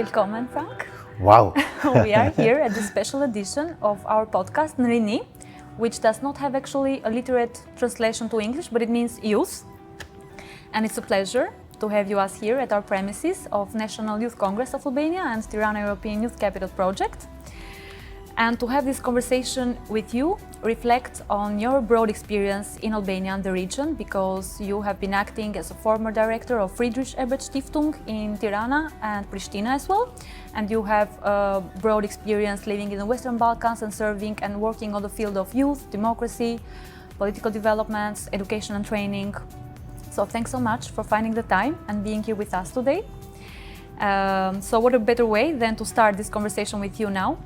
Willkommen, Frank. Wow. We are here at the special edition of our podcast, RINI, which does not have actually a literate translation to English, but it means youth. And it's a pleasure to have you us here at our premises of National Youth Congress of Albania and Tirana European Youth Capital Project. And to have this conversation with you, reflect on your broad experience in Albania and the region, because you have been acting as a former director of Friedrich Ebert Stiftung in Tirana and Pristina as well. And you have a broad experience living in the Western Balkans and serving and working on the field of youth, democracy, political developments, education and training. So thanks so much for finding the time and being here with us today. So what a better way than to start this conversation with you now.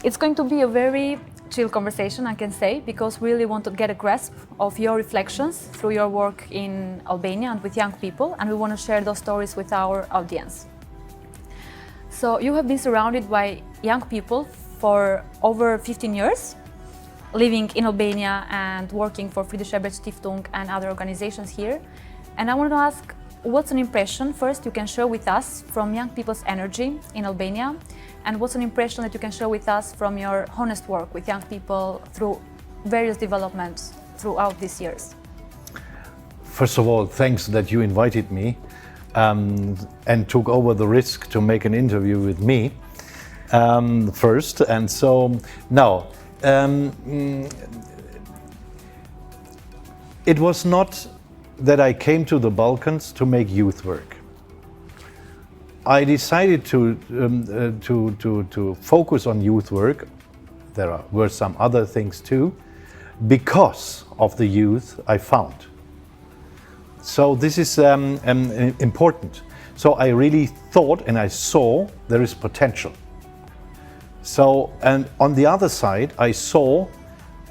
It's going to be a very chill conversation, I can say, because we really want to get a grasp of your reflections through your work in Albania and with young people, and we want to share those stories with our audience. So you have been surrounded by young people for over 15 years, living in Albania and working for Friedrich Ebert Stiftung and other organizations here. And I want to ask, what's an impression first you can share with us from young people's energy in Albania? And what's an impression that you can share with us from your honest work with young people through various developments throughout these years? First of all, thanks that you invited me and took over the risk to make an interview with me first. And so now, it was not that I came to the Balkans to make youth work. I decided to focus on youth work. There were some other things too, because of the youth I found. So this is important. So I really thought and I saw there is potential. So, and on the other side, I saw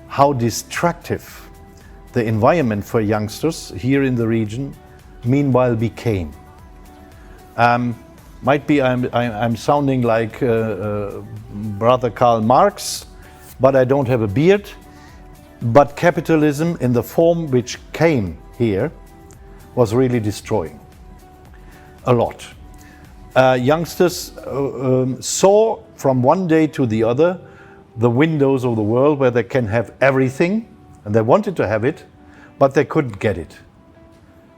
how destructive the environment for youngsters here in the region meanwhile became. Might be I'm sounding like Brother Karl Marx, but I don't have a beard. But capitalism in the form which came here was really destroying a lot. Youngsters saw from one day to the other the windows of the world where they can have everything, and they wanted to have it, but they couldn't get it.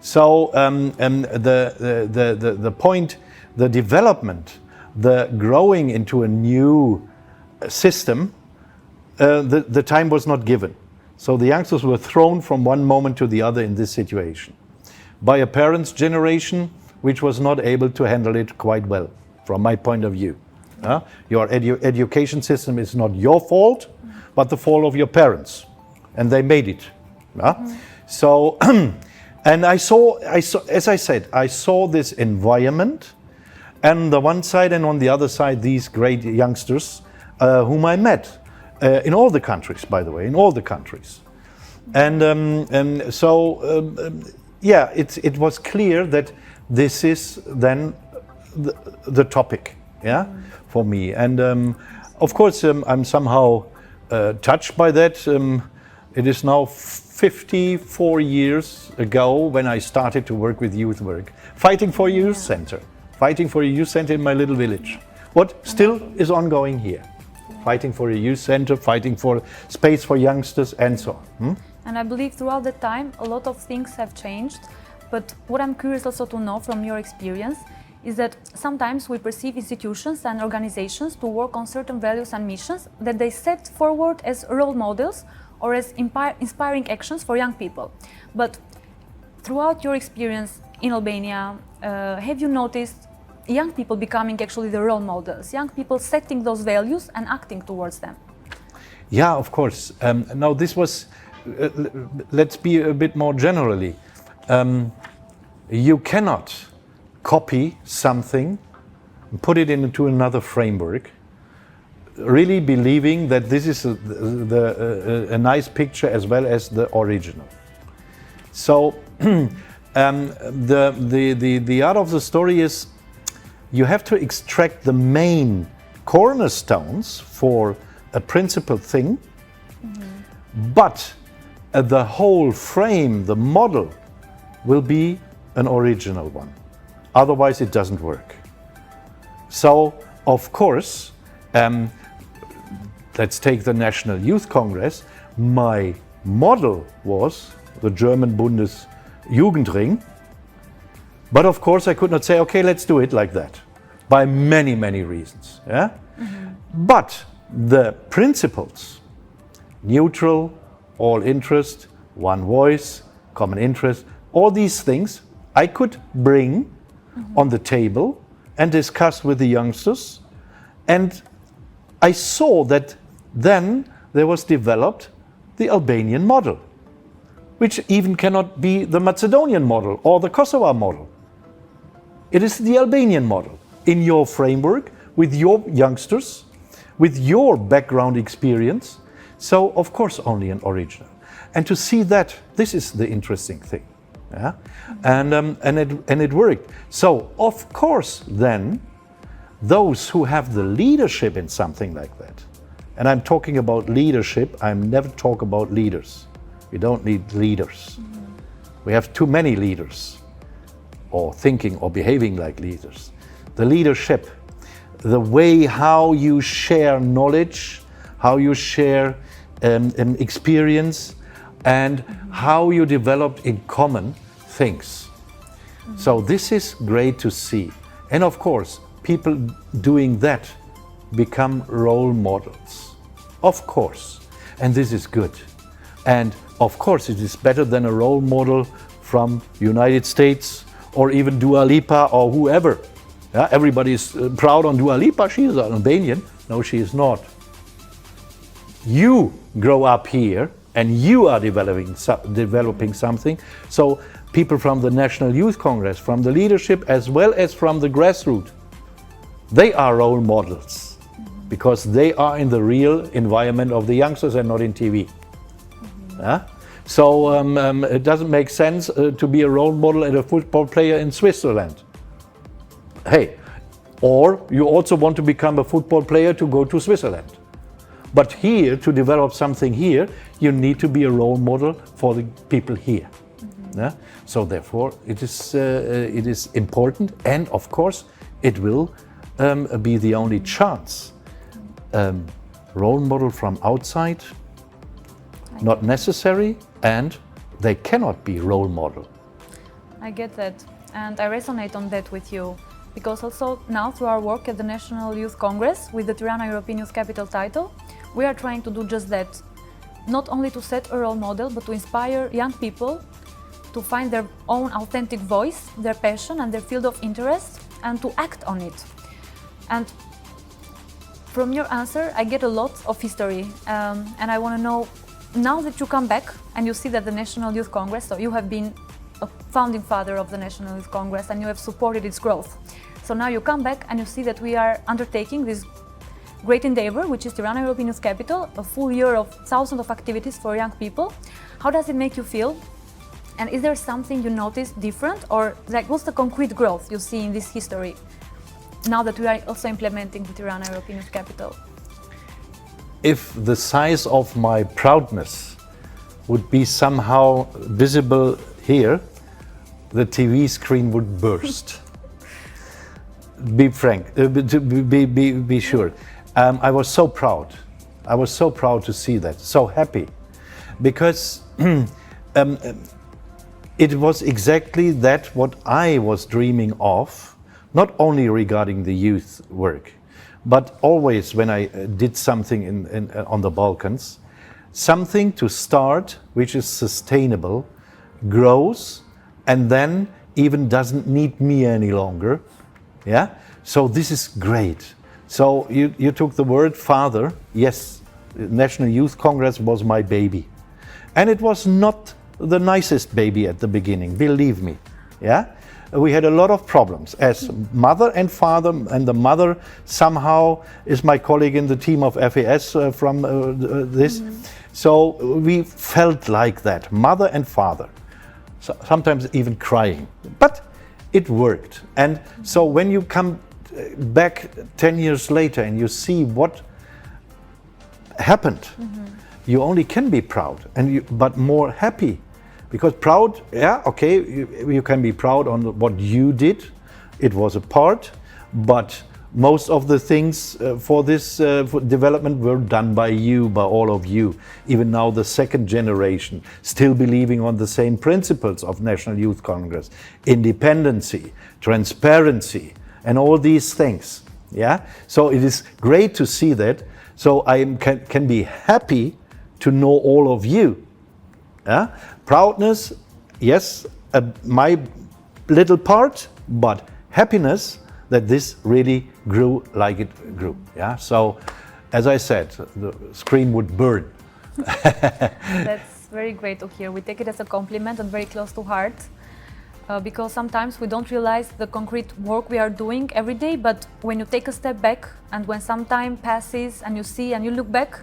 So the point, the development, the growing into a new system, the time was not given. So the youngsters were thrown from one moment to the other in this situation by a parent's generation which was not able to handle it quite well, from my point of view. Your education system is not your fault, but the fault of your parents, and they made it. So, and I saw, as I said, I saw this environment, and on the one side and on the other side, these great youngsters whom I met in all the countries, by the way, in all the countries. And so, yeah, it was clear that this is then the topic, yeah, for me. And of course, I'm somehow touched by that. It is now 54 years ago when I started to work with youth work, fighting for a youth center. Fighting for a youth center in my little village. What still is ongoing here. Fighting for a youth center, fighting for space for youngsters, and so on. And I believe throughout the time, a lot of things have changed. But what I'm curious also to know from your experience is that sometimes we perceive institutions and organizations to work on certain values and missions that they set forward as role models or as inspiring actions for young people. But throughout your experience in Albania, have you noticed young people becoming actually the role models, young people setting those values and acting towards them? Yeah, of course. Now this was, let's be a bit more generally. You cannot copy something, put it into another framework, really believing that this is a nice picture as well as the original. So the art of the story is you have to extract the main cornerstones for a principal thing, but the whole frame, the model, will be an original one. Otherwise, it doesn't work. So, of course, let's take the National Youth Congress. My model was the German Bundesjugendring. But of course, I could not say, okay, let's do it like that, by many, many reasons. Yeah? But the principles, neutral, all interest, one voice, common interest, all these things I could bring on the table and discuss with the youngsters. And I saw that then there was developed the Albanian model, which even cannot be the Macedonian model or the Kosovo model. It is the Albanian model in your framework, with your youngsters, with your background experience. So, of course, only an original. And to see that, this is the interesting thing. Yeah? And it worked. So, of course, then, those who have the leadership in something like that, and I'm talking about leadership, I never talk about leaders. We don't need leaders. We have too many leaders, or thinking or behaving like leaders. The leadership, the way how you share knowledge, how you share experience, and how you develop in common things. So this is great to see. And of course, people doing that become role models. Of course. And this is good. And of course, it is better than a role model from United States or even Dua Lipa or whoever. Yeah, everybody is proud on Dua Lipa. She is an Albanian. No, she is not. You grow up here and you are developing something. So people from the National Youth Congress, from the leadership as well as from the grassroots, they are role models because they are in the real environment of the youngsters and not in TV. Yeah? So it doesn't make sense to be a role model and a football player in Switzerland. Hey, or you also want to become a football player to go to Switzerland. But here, to develop something here, you need to be a role model for the people here. Yeah? So therefore, it is important, and of course, it will be the only chance. Role model from outside, not necessary, and they cannot be role model. I get that, and I resonate on that with you, because also now through our work at the National Youth Congress with the Tirana European Youth Capital title, we are trying to do just that. Not only to set a role model, but to inspire young people to find their own authentic voice, their passion and their field of interest, and to act on it. And from your answer, I get a lot of history, and I want to know, now that you come back and you see that the National Youth Congress, so you have been a founding father of the National Youth Congress and you have supported its growth. So now you come back and you see that we are undertaking this great endeavor, which is Tirana European Youth Capital, a full year of thousands of activities for young people. How does it make you feel? And is there something you notice different, or like what's the concrete growth you see in this history now that we are also implementing the Tirana European Youth Capital? If the size of my proudness would be somehow visible here, the TV screen would burst. Be frank, be sure. I was so proud. I was so proud to see that, so happy, because it was exactly that what I was dreaming of, not only regarding the youth work, but always when I did something on the Balkans, something to start which is sustainable, grows, and then even doesn't need me any longer. Yeah? So this is great. So you took the word father. Yes, National Youth Congress was my baby. And it was not the nicest baby at the beginning, believe me. Yeah? We had a lot of problems as mother and father, and the mother somehow is my colleague in the team of FAS from this. So we felt like that, mother and father, so sometimes even crying, but it worked. And so when you come back 10 years later and you see what happened, you only can be proud, but more happy. Because proud, yeah, okay, you can be proud on what you did. It was a part, but most of the things for this for development were done by you, by all of you. Even now the second generation, still believing on the same principles of National Youth Congress, independency, transparency, and all these things. Yeah, so it is great to see that. So I can be happy to know all of you. Yeah? Proudness, yes, my little part, but happiness that this really grew like it grew. Yeah. So, as I said, the screen would burn. That's very great to hear. We take it as a compliment and very close to heart. Because sometimes we don't realize the concrete work we are doing every day, but when you take a step back and when some time passes and you see and you look back,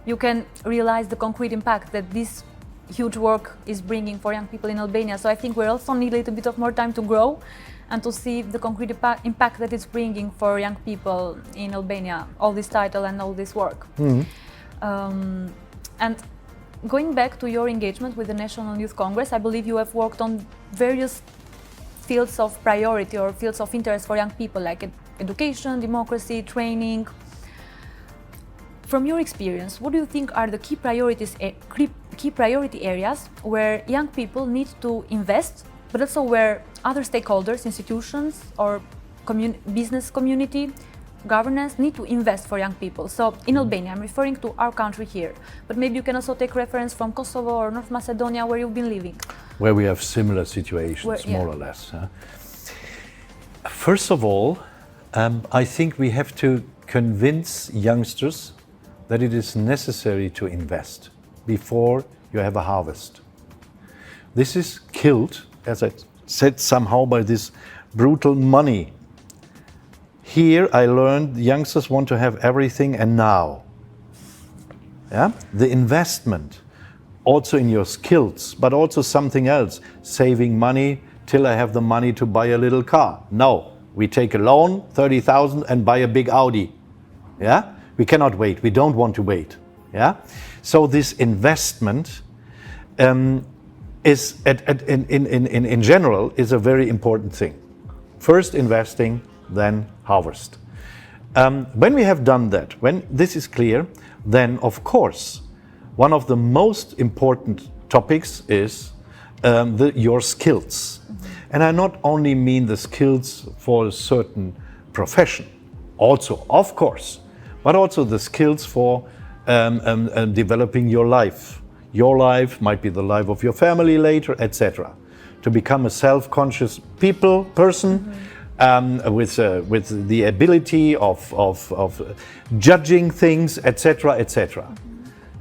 you can realize the concrete impact that this huge work is bringing for young people in Albania. So I think we also need a little bit of more time to grow and to see the concrete impact that it's bringing for young people in Albania, all this title and all this work. And going back to your engagement with the National Youth Congress, I believe you have worked on various fields of priority or fields of interest for young people, like education, democracy, training. From your experience, what do you think are the key priority areas where young people need to invest, but also where other stakeholders, institutions, or business community, governance need to invest for young people? So in Albania, I'm referring to our country here, but maybe you can also take reference from Kosovo or North Macedonia, where you've been living. Where we have similar situations, more or less. First of all, I think we have to convince youngsters that it is necessary to invest before you have a harvest. This is killed, as I said, somehow by this brutal money. Here I learned youngsters want to have everything and now. Yeah? The investment, also in your skills, but also something else, saving money till I have the money to buy a little car. No, we take a loan, 30,000, and buy a big Audi. Yeah? We cannot wait, we don't want to wait. Yeah? So this investment is, in general, is a very important thing. First investing, then harvest. When we have done that, when this is clear, then of course, one of the most important topics is your skills. And I not only mean the skills for a certain profession, also, of course, but also the skills for developing your life. Your life might be the life of your family later, etc. To become a self-conscious person, with the ability of judging things, etc., etc.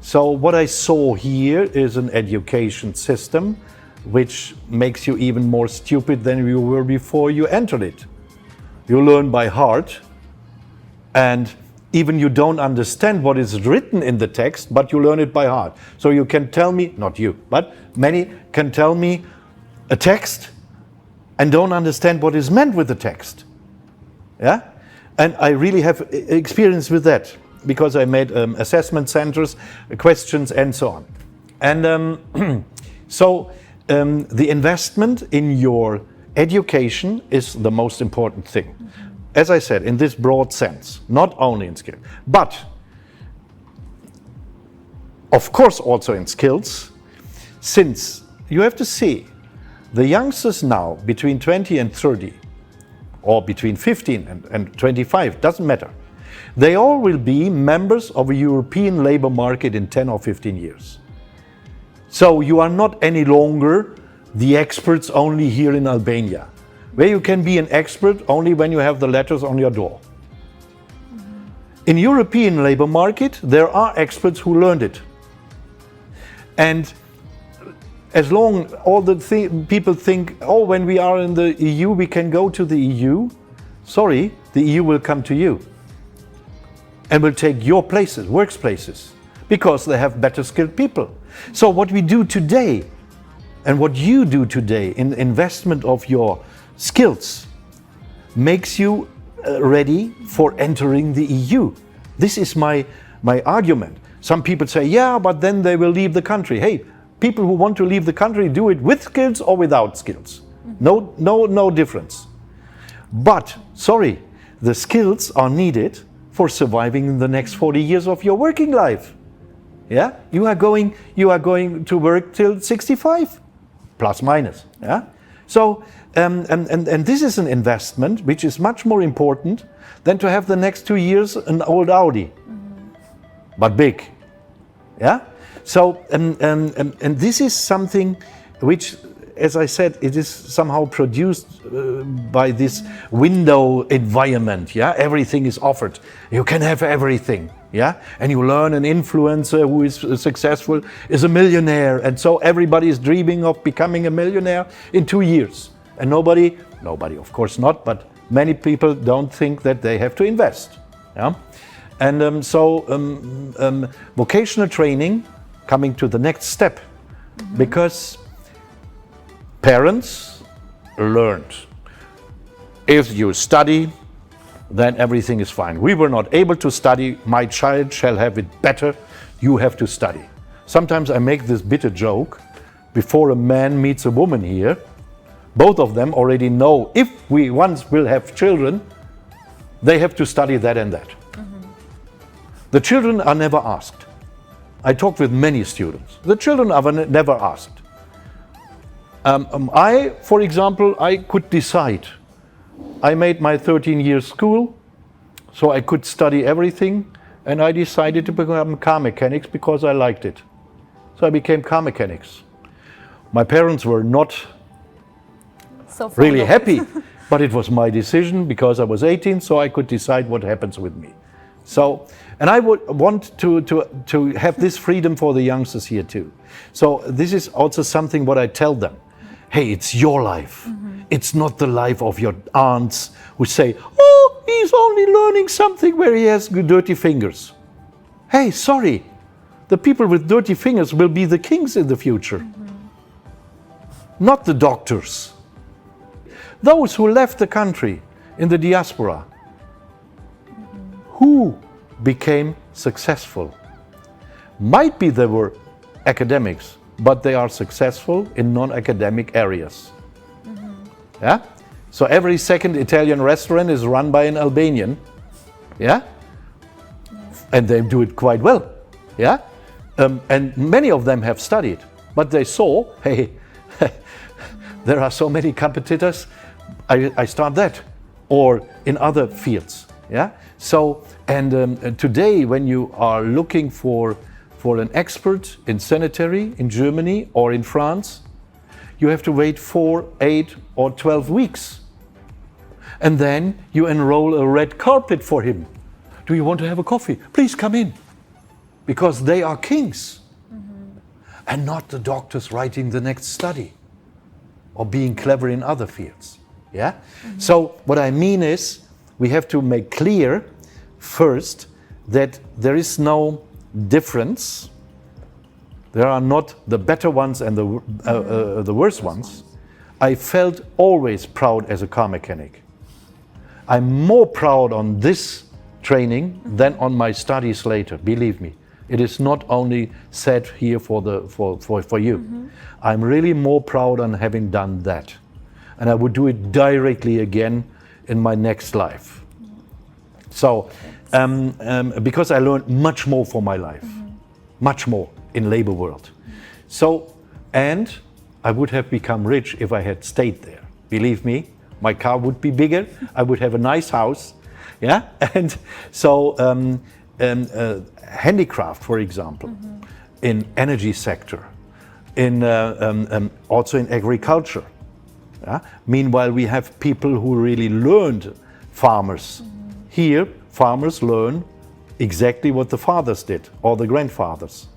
So what I saw here is an education system which makes you even more stupid than you were before you entered it. You learn by heart, and even you don't understand what is written in the text, but you learn it by heart. So you can tell me, not you, but many can tell me a text and don't understand what is meant with the text. Yeah? And I really have experience with that because I made assessment centers, questions, and so on. And the investment in your education is the most important thing. As I said, in this broad sense, not only in skill, but of course also in skills, since you have to see the youngsters now between 20 and 30, or between 15 and 25, doesn't matter. They all will be members of a European labor market in 10 or 15 years. So you are not any longer the experts only here in Albania, where you can be an expert only when you have the letters on your door. In European labor market, there are experts who learned it. And as long all the people think, oh, when we are in the EU, we can go to the EU. Sorry, the EU will come to you and will take your places, workplaces, because they have better skilled people. So what we do today and what you do today in investment of your skills makes you ready for entering the EU. This is my argument. Some people say, yeah, but then they will leave the country. Hey, people who want to leave the country do it with skills or without skills. No difference. But, sorry, the skills are needed for surviving in the next 40 years of your working life. Yeah, you are going to work till 65, plus minus. Yeah, so and this is an investment which is much more important than to have the next 2 years an old Audi, but big. Yeah, so and this is something which, as I said, it is somehow produced by this window environment. Yeah, everything is offered. You can have everything. Yeah, and you learn an influencer who is successful is a millionaire, and so everybody is dreaming of becoming a millionaire in 2 years. And nobody, of course not, but many people don't think that they have to invest. Yeah, and vocational training coming to the next step, because parents learned, if you study, then everything is fine. We were not able to study, my child shall have it better, you have to study. Sometimes I make this bitter joke, before a man meets a woman here, both of them already know if we once will have children, they have to study that and that. The children are never asked. I talked with many students. The children are never asked. I, for example, I could decide. I made my 13-year school, so I could study everything, and I decided to become car mechanics because I liked it. So I became car mechanics. My parents were not really happy, but it was my decision because I was 18, so I could decide what happens with me. So, and I would want to have this freedom for the youngsters here too. So this is also something what I tell them. Hey, it's your life. It's not the life of your aunts who say, oh, he's only learning something where he has dirty fingers. Hey, sorry, the people with dirty fingers will be the kings in the future, not the doctors. Those who left the country in the diaspora, who became successful. Might be they were academics, but they are successful in non-academic areas. Yeah? So every second Italian restaurant is run by an Albanian. Yeah? And they do it quite well. Yeah? And many of them have studied, but they saw, hey, there are so many competitors, I start that, or in other fields. Yeah. So and today, when you are looking for an expert in sanitary in Germany or in France, you have to wait 4, 8, or 12 weeks, and then you enroll a red carpet for him. Do you want to have a coffee? Please come in, because they are kings, and not the doctors writing the next study or being clever in other fields. Yeah. So what I mean is, we have to make clear first that there is no difference. There are not the better ones and the worse ones. I felt always proud as a car mechanic. I'm more proud on this training than on my studies later, believe me. It is not only said here for you. I'm really more proud on having done that. And I would do it directly again in my next life. So, because I learned much more for my life, much more in labor world. So, and I would have become rich if I had stayed there. Believe me, my car would be bigger, I would have a nice house, yeah? And so, handicraft, for example, in energy sector, in also in agriculture. Yeah? Meanwhile, we have people who really learned, farmers. Here, farmers learn exactly what the fathers did, or the grandfathers.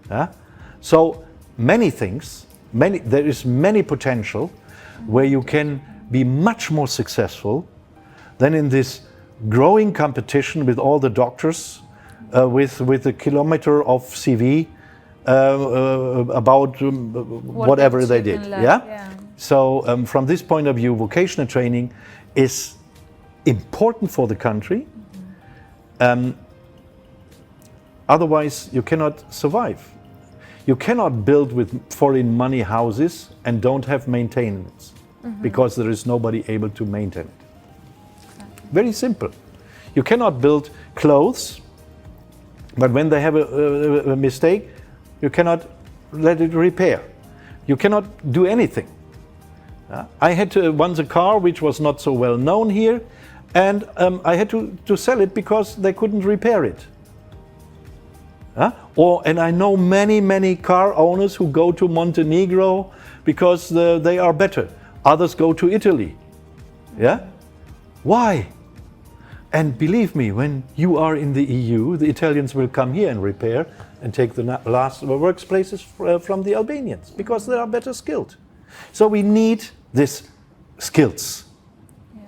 Yeah? So many things, there is many potential where you can be much more successful than in this growing competition with all the doctors, with a kilometer of CV about whatever they did. Yeah? So from this point of view, vocational training is important for the country. Otherwise, you cannot survive. You cannot build with foreign money houses and don't have maintenance, because there is nobody able to maintain it. Exactly. Very simple. You cannot build clothes, but when they have a mistake, you cannot let it repair. You cannot do anything. I had once a car which was not so well known here, and I had to sell it because they couldn't repair it. And I know many car owners who go to Montenegro because they are better. Others go to Italy. Yeah? Why? And believe me, when you are in the EU, the Italians will come here and repair and take the last workplaces from the Albanians because they are better skilled. So we need these skills.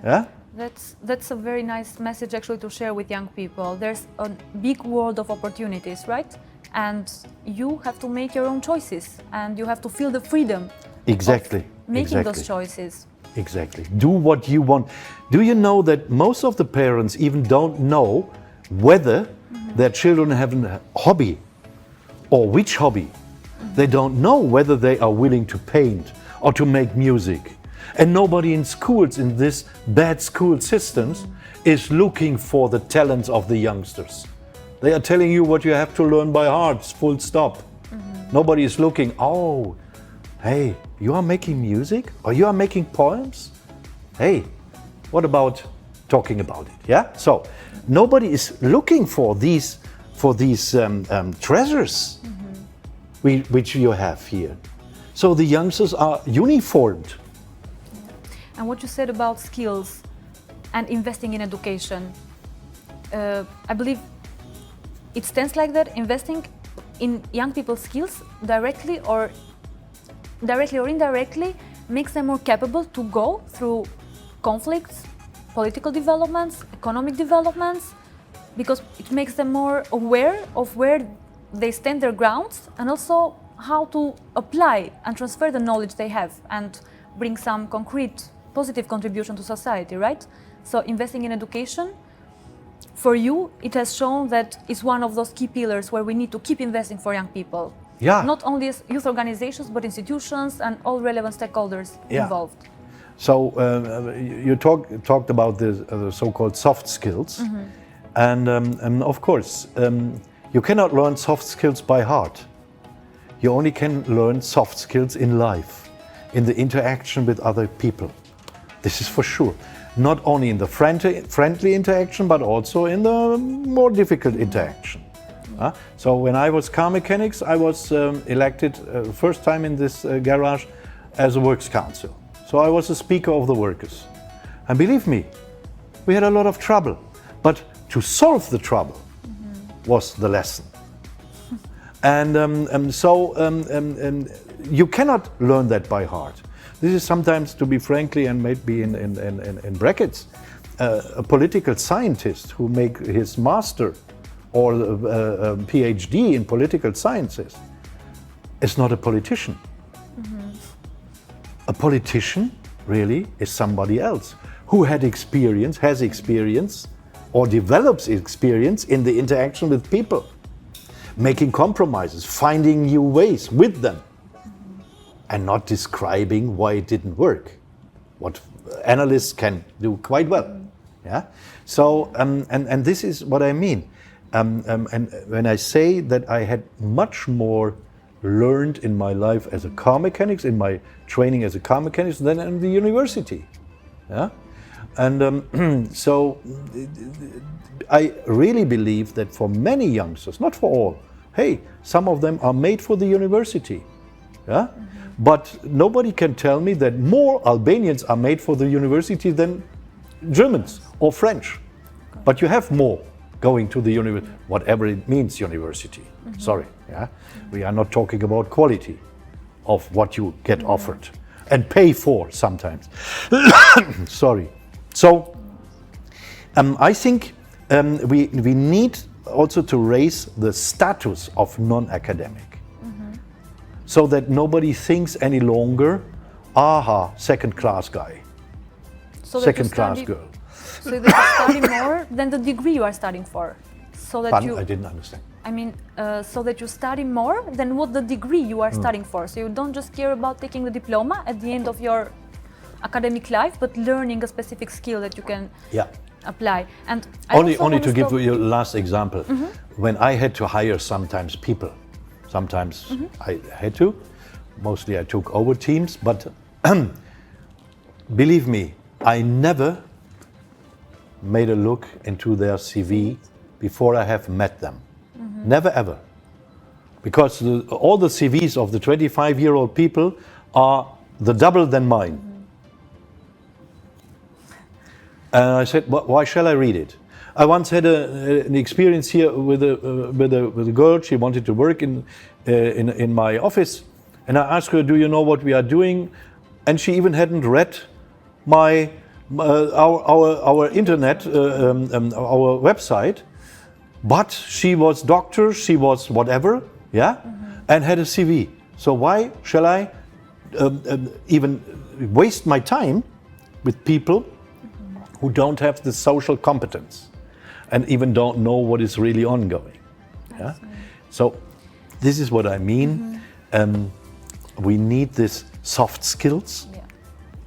Yeah? That's a very nice message actually to share with young people. There's a big world of opportunities, right? And you have to make your own choices and you have to feel the freedom of making those choices. Exactly. Do what you want. Do you know that most of the parents even don't know whether their children have a hobby or which hobby? They don't know whether they are willing to paint or to make music. And nobody in schools, in this bad school systems, is looking for the talents of the youngsters. They are telling you what you have to learn by heart, full stop. Nobody is looking, oh, hey, you are making music or you are making poems? Hey, what about talking about it? Yeah. So nobody is looking for these treasures which you have here. So the youngsters are uniformed. And what you said about skills and investing in education, I believe it stands like that. Investing in young people's skills directly or indirectly makes them more capable to go through conflicts, political developments, economic developments, because it makes them more aware of where they stand their grounds and also how to apply and transfer the knowledge they have and bring some concrete positive contribution to society, right? So investing in education, for you, it has shown that it's one of those key pillars where we need to keep investing for young people. Yeah. Not only as youth organizations, but institutions and all relevant stakeholders involved. So you talked about the so-called soft skills. And of course, you cannot learn soft skills by heart. You only can learn soft skills in life, in the interaction with other people. This is for sure. Not only in the friendly interaction, but also in the more difficult interaction. So when I was car mechanics, I was elected first time in this garage as a works council. So I was a speaker of the workers. And believe me, we had a lot of trouble. But to solve the trouble was the lesson. And you cannot learn that by heart. This is sometimes, to be frankly, and maybe in brackets, a political scientist who make his master or a PhD in political sciences is not a politician. A politician really is somebody else who has experience, or develops experience in the interaction with people, making compromises, finding new ways with them, and not describing why it didn't work, what analysts can do quite well. Yeah. So and this is what I mean. And when I say that I had much more learned in my life as a car mechanic, in my training as a car mechanic, than in the university. Yeah. And so I really believe that for many youngsters, not for all, hey, some of them are made for the university. Yeah. But nobody can tell me that more Albanians are made for the university than Germans or French. But you have more going to the university, whatever it means, university. Sorry, yeah? We are not talking about quality of what you get offered and pay for sometimes. Sorry. So I think we need also to raise the status of non-academic. So that nobody thinks any longer, aha, second-class guy, second-class girl. So that you study more than the degree you are studying for. So that I didn't understand. I mean, so that you study more than what the degree you are studying for. So you don't just care about taking the diploma at the end of your academic life, but learning a specific skill that you can apply. And I Only also wanna to give stop- you a last example. When I had to hire sometimes people, sometimes I had to, mostly I took over teams, but believe me, I never made a look into their CV before I have met them. Never ever. Because all the CVs of the 25-year-old people are the double than mine. And I said, why shall I read it? I once had an experience here with a girl. She wanted to work in my office, and I asked her, "Do you know what we are doing?" And she even hadn't read our internet, our website. But she was doctor, she was whatever, yeah, and had a CV. So why shall I even waste my time with people who don't have the social competence and even don't know what is really ongoing? Yeah? So this is what I mean. We need these soft skills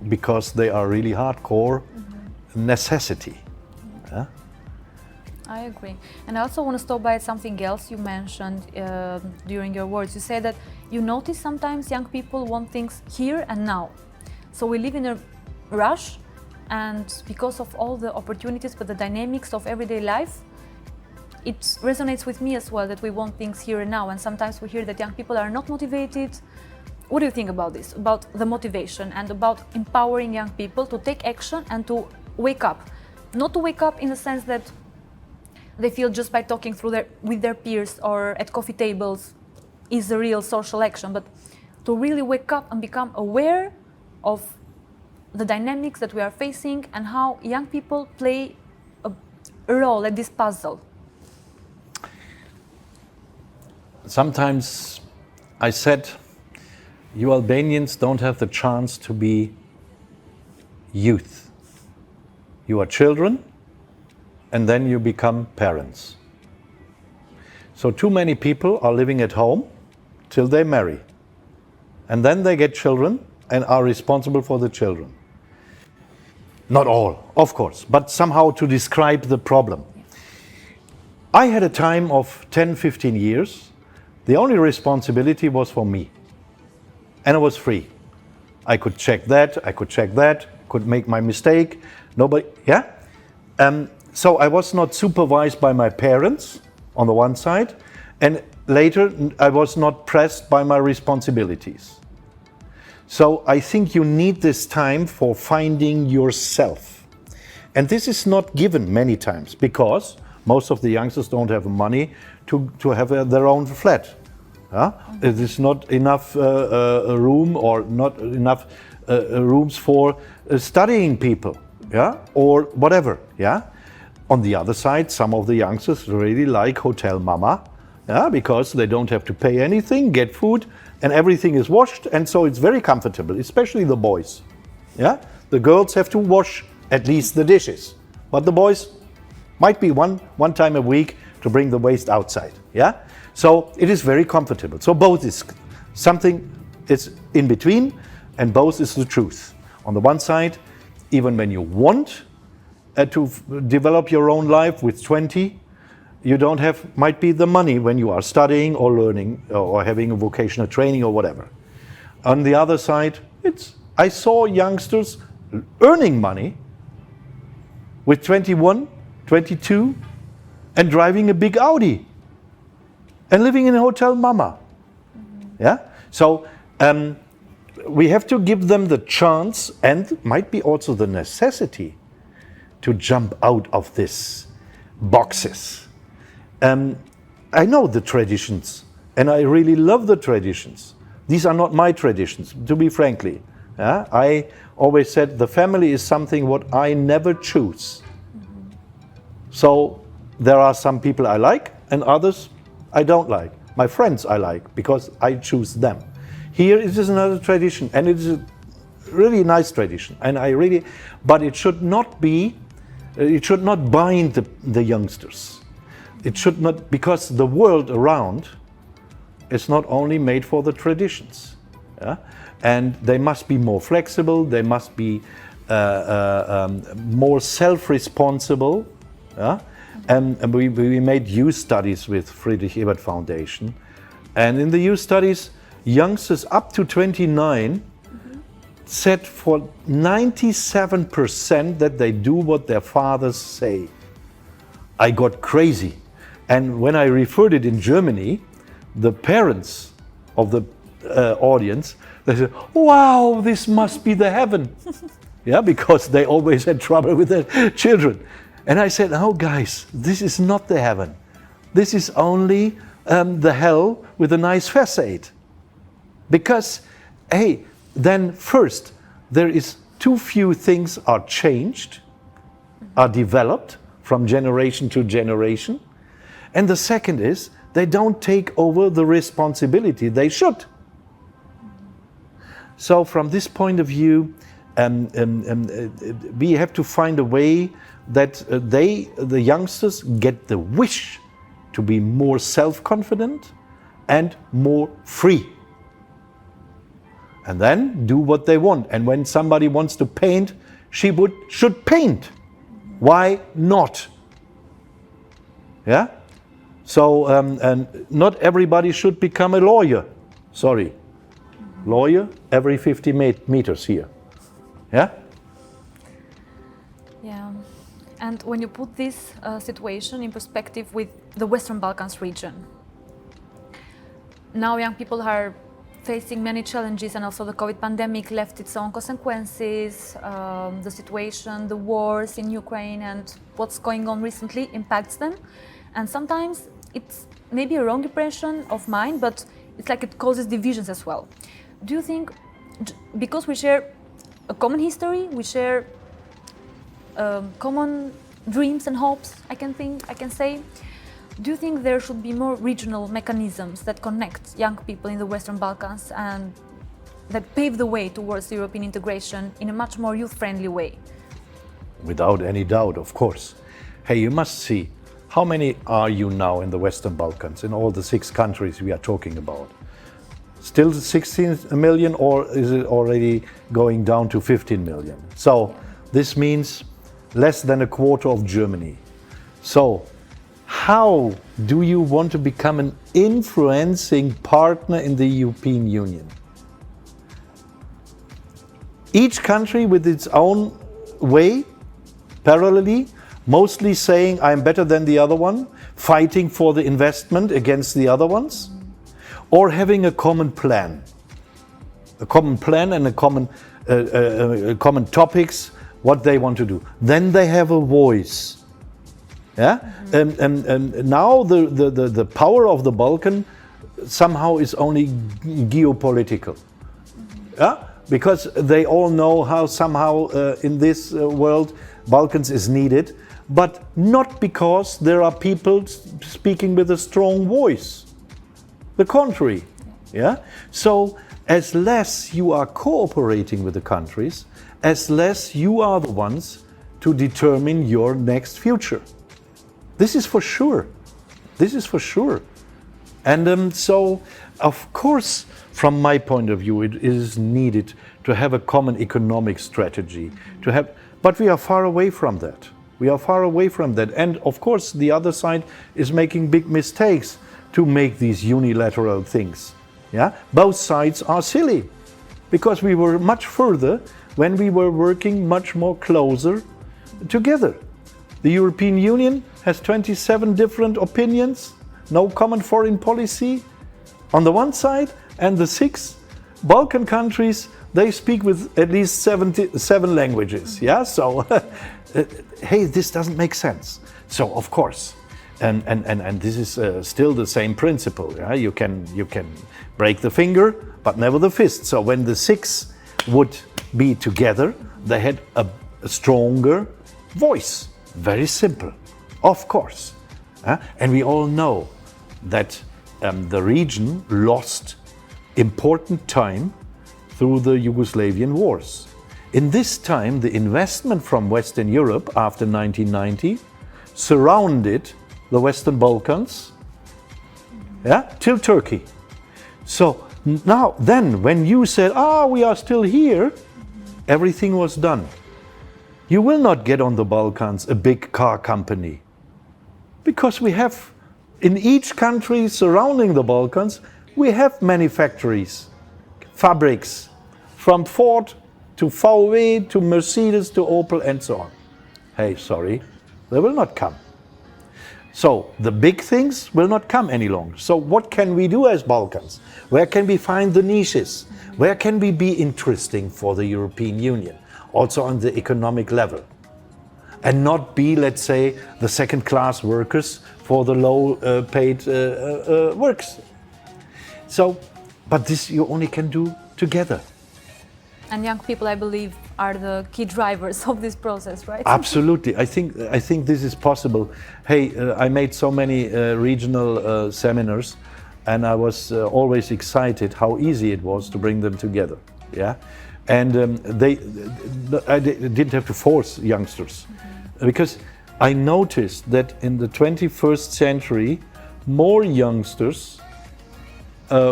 because they are really hardcore necessity. Yeah? I agree. And I also want to stop by something else you mentioned during your words. You said that you notice sometimes young people want things here and now. So we live in a rush, and because of all the opportunities but the dynamics of everyday life, it resonates with me as well that we want things here and now. And sometimes we hear that young people are not motivated. What do you think about this? About the motivation and about empowering young people to take action and to wake up. Not to wake up in the sense that they feel just by talking with their peers or at coffee tables is the real social action, but to really wake up and become aware of the dynamics that we are facing and how young people play a role at this puzzle. Sometimes I said, you Albanians don't have the chance to be youth. You are children, and then you become parents. So too many people are living at home till they marry. And then they get children and are responsible for the children. Not all, of course, but somehow to describe the problem. I had a time of 10, 15 years. The only responsibility was for me. And I was free. I could check that, could make my mistake. Nobody, yeah? So I was not supervised by my parents on the one side, and later I was not pressed by my responsibilities. So I think you need this time for finding yourself. And this is not given many times because most of the youngsters don't have money to have their own flat. It is not enough room or not enough rooms for studying people, yeah, or whatever, yeah. On the other side, some of the youngsters really like hotel mama, yeah, because they don't have to pay anything, get food, and everything is washed, and so it's very comfortable, especially the boys, yeah. The girls have to wash at least the dishes, but the boys might be one time a week to bring the waste outside, yeah. So it is very comfortable. So both is something, it's in between, and both is the truth. On the one side, even when you want to develop your own life with 20, you don't have, might be the money when you are studying or learning or having a vocational training or whatever. On the other side, I saw youngsters earning money with 21, 22 and driving a big Audi and living in a hotel mama. Yeah? So we have to give them the chance and might be also the necessity to jump out of these boxes. I know the traditions and I really love the traditions. These are not my traditions, to be frankly. Yeah? I always said the family is something what I never choose. So there are some people I like and others I don't like. My friends I like because I choose them. Here it is another tradition and it is a really nice tradition. And but it should not be, it should not bind the youngsters. It should not, because the world around is not only made for the traditions. Yeah? And they must be more flexible, they must be more self-responsible. And we made youth studies with Friedrich Ebert Foundation. And in the youth studies, youngsters up to 29 said for 97% that they do what their fathers say. I got crazy. And when I referred it in Germany, the parents of the audience, they said, wow, this must be the heaven. Yeah, because they always had trouble with their children. And I said, oh guys, this is not the heaven. This is only the hell with a nice facade. Because, hey, then first, there is too few things are changed, are developed from generation to generation. And the second is, they don't take over the responsibility they should. So from this point of view, we have to find a way that the youngsters get the wish to be more self-confident and more free. And then do what they want. And when somebody wants to paint, should paint. Why not? Yeah? So, and not everybody should become a lawyer. Sorry. Lawyer every 50 meters here. Yeah? Yeah. And when you put this situation in perspective with the Western Balkans region, now young people are facing many challenges, and also the COVID pandemic left its own consequences. The situation, the wars in Ukraine and what's going on recently impacts them. And sometimes it's maybe a wrong impression of mine, but it's like it causes divisions as well. Do you think, because we share a common history, we share common dreams and hopes, I can say, do you think there should be more regional mechanisms that connect young people in the Western Balkans and that pave the way towards European integration in a much more youth-friendly way? Without any doubt, of course. Hey, you must see, how many are you now in the Western Balkans, in all the 6 countries we are talking about? Still 16 million, or is it already going down to 15 million? So this means less than a quarter of Germany. So how do you want to become an influencing partner in the European Union? Each country with its own way, parallelly, mostly saying I'm better than the other one, fighting for the investment against the other ones, or having a common plan. A common plan and a common topics, what they want to do. Then they have a voice. Yeah, and now the power of the Balkan somehow is only geopolitical. Yeah, because they all know how somehow in this world Balkans is needed, but not because there are people speaking with a strong voice. The contrary. Yeah, so as less you are cooperating with the countries, as less you are the ones to determine your next future. This is for sure. This is for sure. And so, of course, from my point of view, it is needed to have a common economic strategy. But we are far away from that. We are far away from that. And of course, the other side is making big mistakes to make these unilateral things. Yeah? Both sides are silly, because we were much further when we were working much more closer together. The European Union has 27 different opinions, no common foreign policy on the one side, and the 6 Balkan countries, they speak with at least 7 languages. Yeah, so hey, this doesn't make sense. So of course, and this is still the same principle. Yeah, you can break the finger, but never the fist. So when the 6 would be together, they had a stronger voice. Very simple, of course. And we all know that the region lost important time through the Yugoslavian wars. In this time, the investment from Western Europe after 1990 surrounded the Western Balkans, till Turkey. So now, then, when you said, we are still here, everything was done. You will not get on the Balkans a big car company, because we have, in each country surrounding the Balkans, we have many factories, fabrics, from Ford to VW to Mercedes to Opel and so on. Hey, sorry, they will not come. So the big things will not come any longer. So what can we do as Balkans? Where can we find the niches? Where can we be interesting for the European Union? Also on the economic level. And not be, let's say, the second-class workers for the low-paid works. So, but this you only can do together. And young people, I believe, are the key drivers of this process, right? Absolutely. I think this is possible. Hey, I made so many regional seminars, and I was always excited how easy it was to bring them together. Yeah, and I didn't have to force youngsters, because I noticed that in the 21st century, more youngsters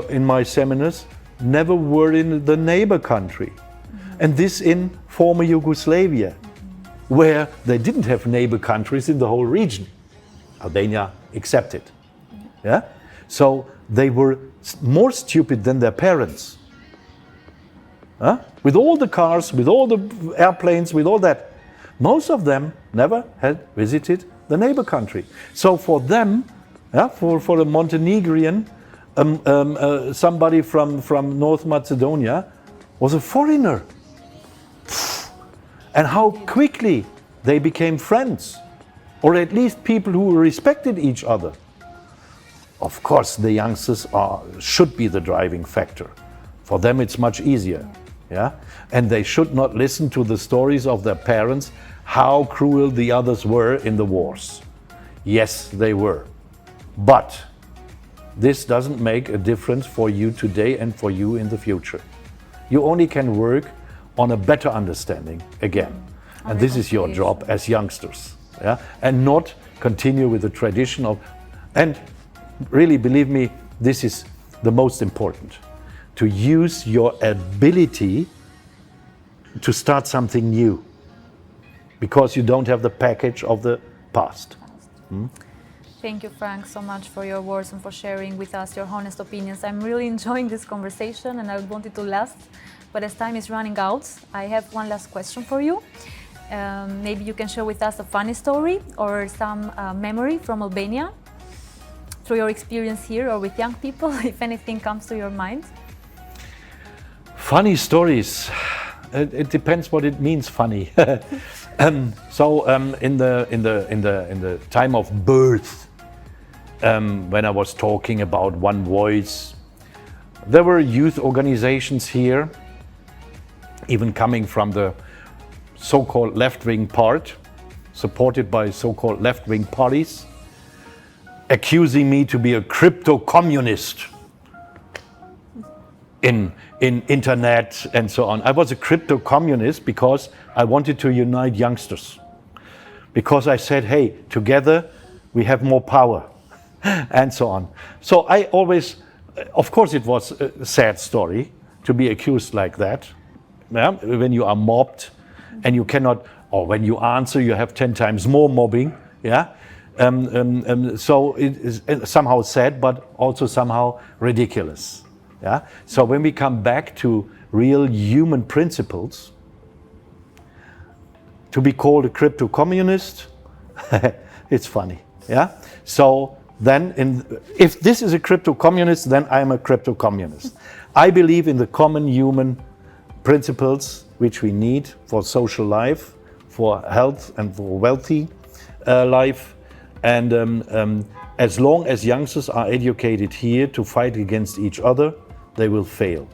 in my seminars never were in the neighbor country. And this in former Yugoslavia, where they didn't have neighbor countries in the whole region, Albania excepted. Yeah? So they were more stupid than their parents. Huh? With all the cars, with all the airplanes, with all that, most of them never had visited the neighbor country. So for them, yeah, for a Montenegrin, somebody from North Macedonia was a foreigner. And how quickly they became friends, or at least people who respected each other. Of course, the youngsters should be the driving factor. For them, it's much easier. Yeah? And they should not listen to the stories of their parents, how cruel the others were in the wars. Yes, they were. But this doesn't make a difference for you today and for you in the future. You only can work on a better understanding again. And this is your job as youngsters. Yeah? And not continue with the tradition of, and really believe me, this is the most important, to use your ability to start something new, because you don't have the package of the past. Thank you, Frank, so much for your words and for sharing with us your honest opinions. I'm really enjoying this conversation and I want it to last. But as time is running out, I have one last question for you. Maybe you can share with us a funny story or some memory from Albania through your experience here or with young people, if anything comes to your mind. Funny stories. It depends what it means, funny. So in the time of birth, when I was talking about One Voice, there were youth organizations here, even coming from the so-called left-wing part, supported by so-called left-wing parties, accusing me to be a crypto-communist in internet and so on. I was a crypto-communist because I wanted to unite youngsters. Because I said, hey, together we have more power, and so on. So I always, of course it was a sad story to be accused like that. Yeah? When you are mobbed and you cannot, or when you answer, you have 10 times more mobbing. Yeah. So it is somehow sad, but also somehow ridiculous. Yeah. So when we come back to real human principles, to be called a crypto communist, it's funny. Yeah. So then, if this is a crypto communist, then I am a crypto communist. I believe in the common human principles which we need for social life, for health and for wealthy life. And as long as youngsters are educated here to fight against each other, they will fail.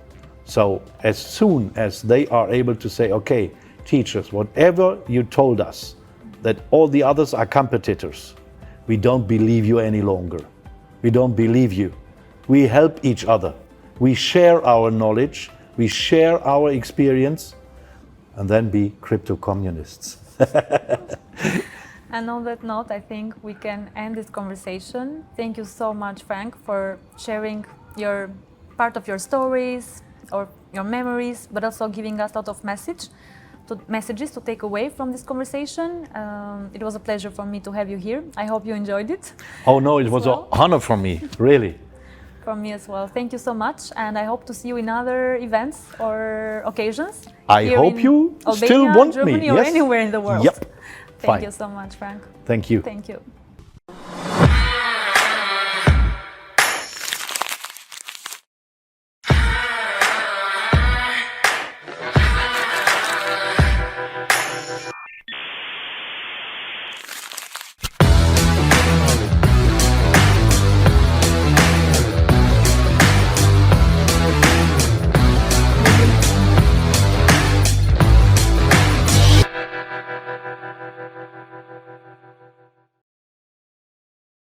So as soon as they are able to say, okay, teachers, whatever you told us, that all the others are competitors, we don't believe you any longer. We don't believe you. We help each other. We share our knowledge. We share our experience, and then be crypto-communists. And on that note, I think we can end this conversation. Thank you so much, Frank, for sharing your part of your stories or your memories, but also giving us a lot of message messages to take away from this conversation. It was a pleasure for me to have you here. I hope you enjoyed it. Oh no, it was an honor for me, really. For me as well. Thank you so much, and I hope to see you in other events or occasions. I hope you Albania, still want Germany, me. or Yes. anywhere in the world. Yep. Thank Fine. you so much, Frank. Thank you. Thank you.